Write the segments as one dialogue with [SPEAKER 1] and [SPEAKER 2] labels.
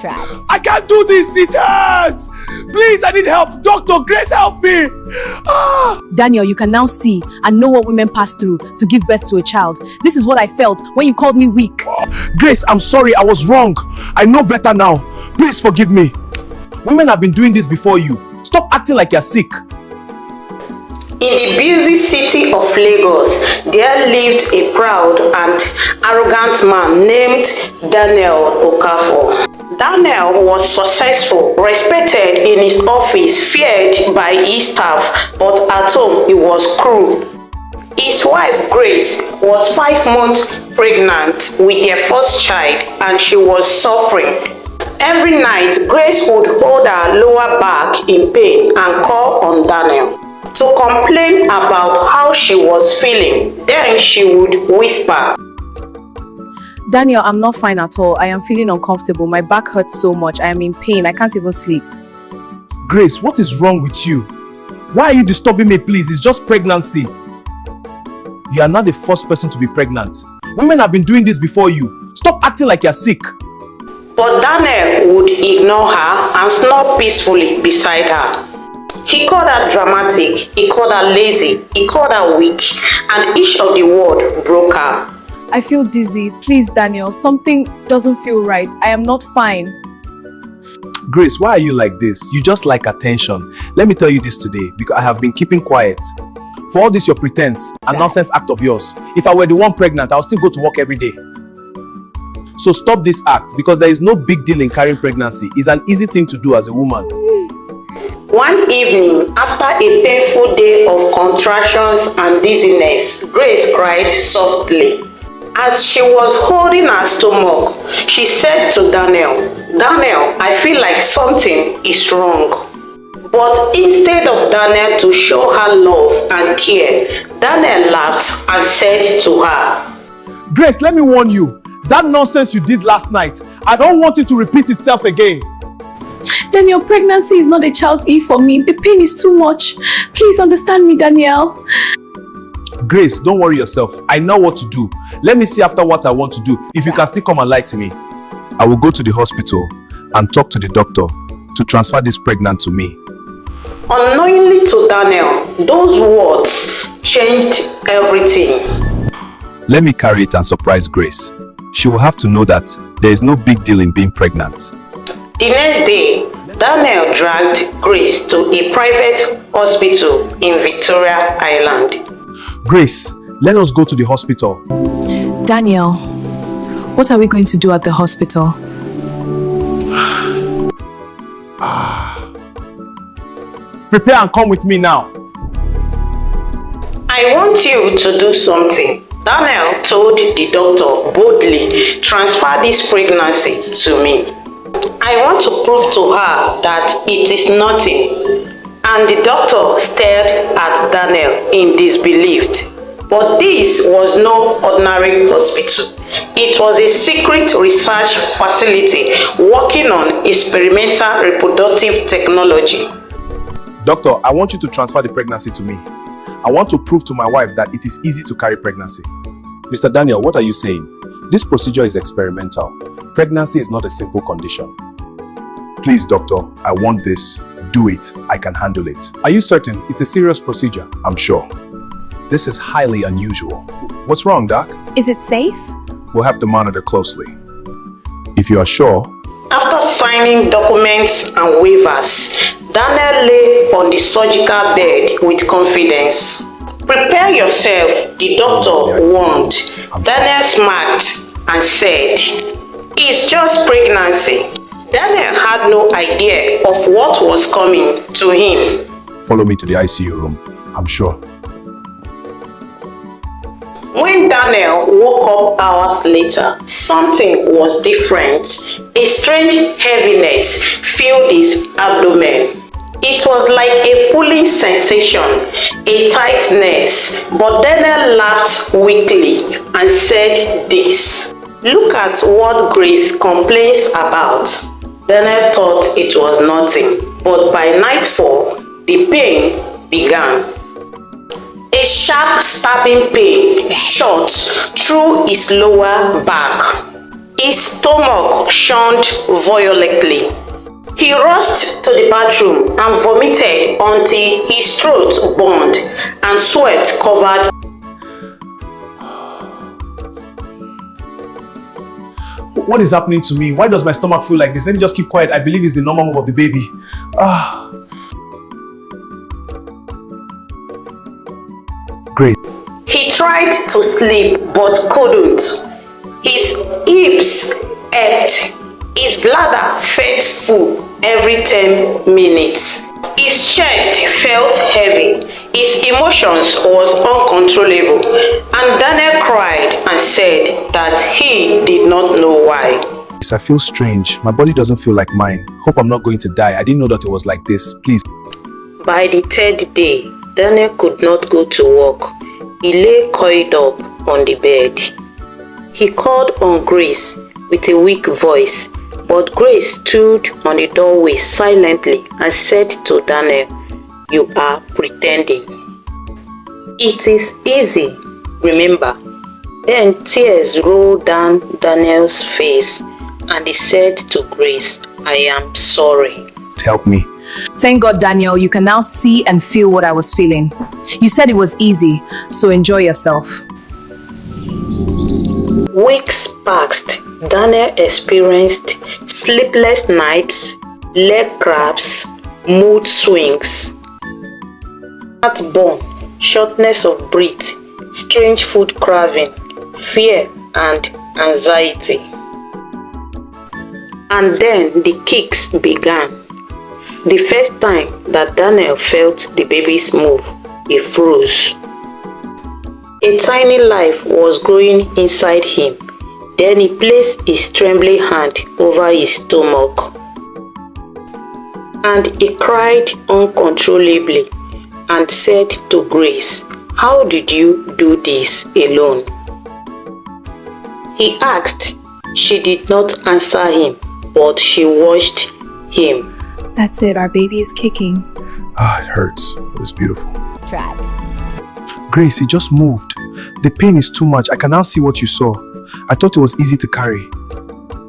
[SPEAKER 1] track.
[SPEAKER 2] I can't do this, it hurts! Please, I need help. Doctor, Grace, help me!
[SPEAKER 3] Daniel, you can now see and know what women pass through to give birth to a child. This is what I felt when you called me weak.
[SPEAKER 2] Grace, I'm sorry, I was wrong. I know better now. Please forgive me. Women have been doing this before you. Stop acting like you're sick.
[SPEAKER 4] In the busy city of Lagos, there lived a proud and arrogant man named Daniel Okafor. Daniel was successful, respected in his office, feared by his staff, but at home he was cruel. His wife Grace was 5 months pregnant with their first child and she was suffering. Every night, Grace would hold her lower back in pain and call on Daniel to complain about how she was feeling. Then she would whisper,
[SPEAKER 3] Daniel, I'm not fine at all. I am feeling uncomfortable. My back hurts so much. I am in pain. I can't even sleep.
[SPEAKER 2] Grace, what is wrong with you? Why are you disturbing me, please? It's just pregnancy. You are not the first person to be pregnant. Women have been doing this before you. Stop acting like you're sick.
[SPEAKER 4] but Daniel would ignore her and snore peacefully beside her. He called her dramatic, he called her lazy, he called her weak, and each of the words broke her.
[SPEAKER 3] I feel dizzy. Please, Daniel, something doesn't feel right. I am not fine.
[SPEAKER 2] Grace, why are you like this? You just like attention. Let me tell you this today, because I have been keeping quiet. For all this your pretense and nonsense act of yours, if I were the one pregnant, I'll still go to work every day. So stop this act, because there is no big deal in carrying pregnancy. It's an easy thing to do as a woman.
[SPEAKER 4] One evening, after a painful day of contractions and dizziness, Grace cried softly. As she was holding her stomach, she said to Daniel, "Daniel, I feel like something is wrong." But instead of Daniel to show her love and care, Daniel laughed and said to her,
[SPEAKER 2] Grace, let me warn you. That nonsense you did last night, I don't want it to repeat itself again.
[SPEAKER 3] Daniel, pregnancy is not a child's E for me. The pain is too much. Please understand me, Daniel.
[SPEAKER 2] Grace, don't worry yourself. I know what to do. Let me see after what I want to do. If you can still come and lie to me, I will go to the hospital and talk to the doctor to transfer this pregnant to me.
[SPEAKER 4] Unknowingly to Daniel, those words changed everything.
[SPEAKER 2] Let me carry it and surprise Grace. She will have to know that there is no big deal in being pregnant.
[SPEAKER 4] The next day, Daniel dragged Grace to a private hospital in Victoria Island.
[SPEAKER 2] Grace, let us go to the hospital.
[SPEAKER 3] Daniel, what are we going to do at the hospital?
[SPEAKER 2] Prepare and come with me now.
[SPEAKER 4] I want you to do something. Daniel told the doctor boldly, "Transfer this pregnancy to me. I want to prove to her that it is nothing." And the doctor stared at Daniel in disbelief. But this was no ordinary hospital. It was a secret research facility working on experimental reproductive technology.
[SPEAKER 2] Doctor, I want you to transfer the pregnancy to me. I want to prove to my wife that it is easy to carry pregnancy. Mr. Daniel, what are you saying? This procedure is experimental. Pregnancy is not a simple condition. Please, doctor, I want this. Do it. I can handle it. Are you certain? It's a serious procedure. I'm sure. This is highly unusual. What's wrong, doc?
[SPEAKER 1] Is it safe?
[SPEAKER 2] We'll have to monitor closely. If you are sure.
[SPEAKER 4] After signing documents and waivers, Daniel lay on the surgical bed with confidence. "Prepare yourself," the doctor warned. Daniel smiled and said, "It's just pregnancy." Daniel had no idea of what was coming to him.
[SPEAKER 2] Follow me to the ICU room. I'm sure.
[SPEAKER 4] When Daniel woke up hours later, something was different. A strange heaviness filled his abdomen. It was like a pulling sensation, a tightness, but Daniel laughed weakly and said this, "Look at what Grace complains about." Daniel thought it was nothing, but by nightfall, the pain began. A sharp stabbing pain shot through his lower back. His stomach churned violently. He rushed to the bathroom and vomited until his throat burned and sweat covered.
[SPEAKER 2] What is happening to me? Why does my stomach feel like this? Let me just keep quiet. I believe it's the normal move of the baby. Great.
[SPEAKER 4] He tried to sleep but couldn't. His hips ached. His bladder felt full every 10 minutes. His chest felt heavy. His emotions was uncontrollable. And Daniel cried and said that he did not know why.
[SPEAKER 2] I feel strange. My body doesn't feel like mine. Hope I'm not going to die. I didn't know that it was like this. Please.
[SPEAKER 4] By the third day, Daniel could not go to work. He lay coiled up on the bed. He called on Grace with a weak voice, but Grace stood on the doorway silently and said to Daniel, "You are pretending. It is easy, remember." Then tears rolled down Daniel's face and he said to Grace, "I am sorry."
[SPEAKER 2] Help me.
[SPEAKER 3] Thank God, Daniel, you can now see and feel what I was feeling. You said it was easy, so enjoy yourself.
[SPEAKER 4] Weeks passed. Daniel experienced sleepless nights, leg cramps, mood swings, heartburn, shortness of breath, strange food craving, fear and anxiety. And then the kicks began. The first time that Daniel felt the baby's move, he froze. A tiny life was growing inside him. Then he placed his trembling hand over his stomach. And he cried uncontrollably and said to Grace, "How did you do this alone?" He asked. She did not answer him, but she watched him.
[SPEAKER 3] That's it, our baby is kicking.
[SPEAKER 2] It hurts. It was beautiful.
[SPEAKER 3] Drag.
[SPEAKER 2] Grace, it just moved. The pain is too much. I can now see what you saw. I thought it was easy to carry.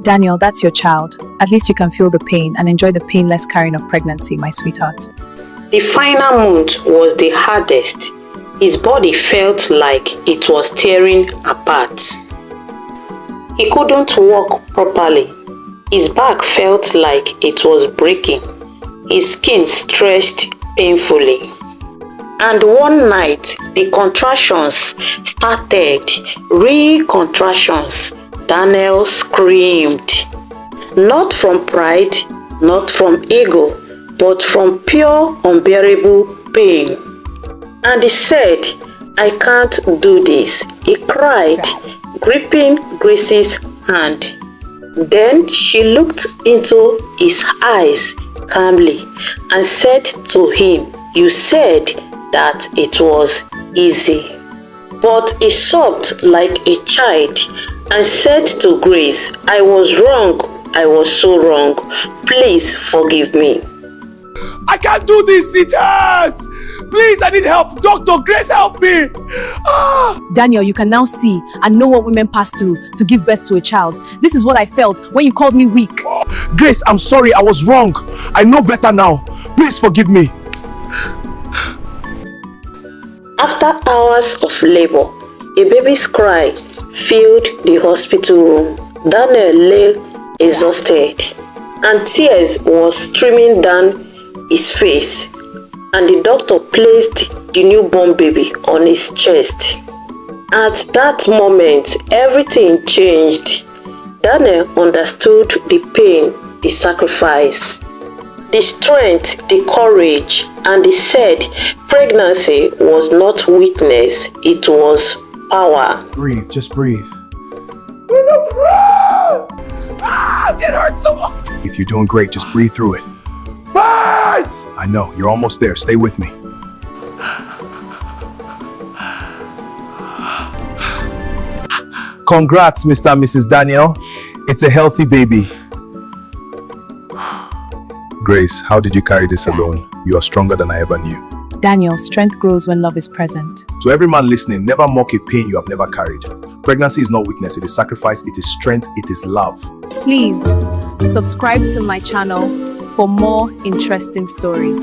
[SPEAKER 3] Daniel, that's your child. At least you can feel the pain and enjoy the painless carrying of pregnancy, my sweetheart.
[SPEAKER 4] The final month was the hardest. His body felt like it was tearing apart. He couldn't walk properly. His back felt like it was breaking. His skin stretched painfully. And one night, the contractions started. Contractions. Daniel screamed. Not from pride, not from ego, but from pure unbearable pain. And he said, "I can't do this." He cried, gripping Grace's hand. Then she looked into his eyes calmly and said to him, "You said that it was easy." But he sobbed like a child and said to Grace, "I was wrong. I was so wrong. Please forgive me."
[SPEAKER 2] I can't do this. It hurts. Please, I need help. Doctor, Grace, help me.
[SPEAKER 3] Daniel, you can now see and know what women pass through to give birth to a child. This is what I felt when you called me weak.
[SPEAKER 2] Grace, I'm sorry. I was wrong. I know better now. Please forgive me.
[SPEAKER 4] After hours of labor, a baby's cry filled the hospital room. Daniel lay exhausted, and tears were streaming down his face, and the doctor placed the newborn baby on his chest. At that moment, everything changed. Daniel understood the pain, the sacrifice, the strength, the courage, and he said pregnancy was not weakness, it was power.
[SPEAKER 2] Breathe, just breathe. It hurts so much. If you're doing great, just breathe through it. Birds! I know, you're almost there. Stay with me. Congrats, Mr. and Mrs. Daniel. It's a healthy baby. Grace, how did you carry this alone? You are stronger than I ever knew.
[SPEAKER 3] Daniel, strength grows when love is present.
[SPEAKER 2] To every man listening, never mock a pain you have never carried. Pregnancy is not weakness, it is sacrifice, it is strength, it is love.
[SPEAKER 3] Please subscribe to my channel for more interesting stories.